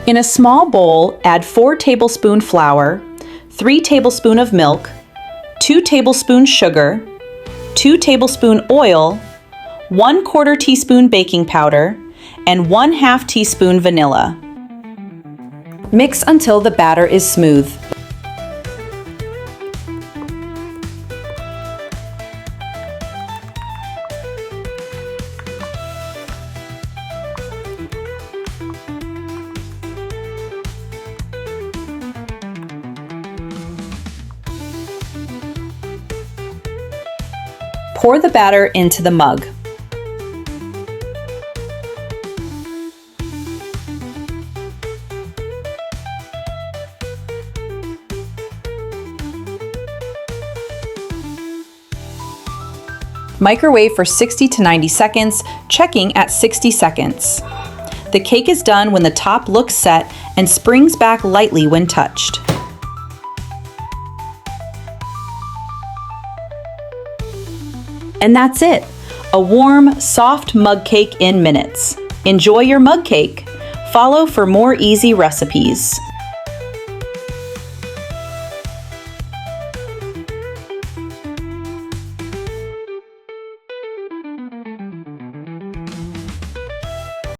In a small bowl, add 4 tablespoons flour, 3 tablespoons of milk, 2 tablespoons sugar, 2 tablespoons oil, 1/4 teaspoon baking powder, and 1/2 teaspoon vanilla. Mix until the batter is smooth. Pour the batter into the mug. Microwave for 60 to 90 seconds, checking at 60 seconds. The cake is done when the top looks set and springs back lightly when touched. And that's it! A warm, soft mug cake in minutes. Enjoy your mug cake! Follow for more easy recipes.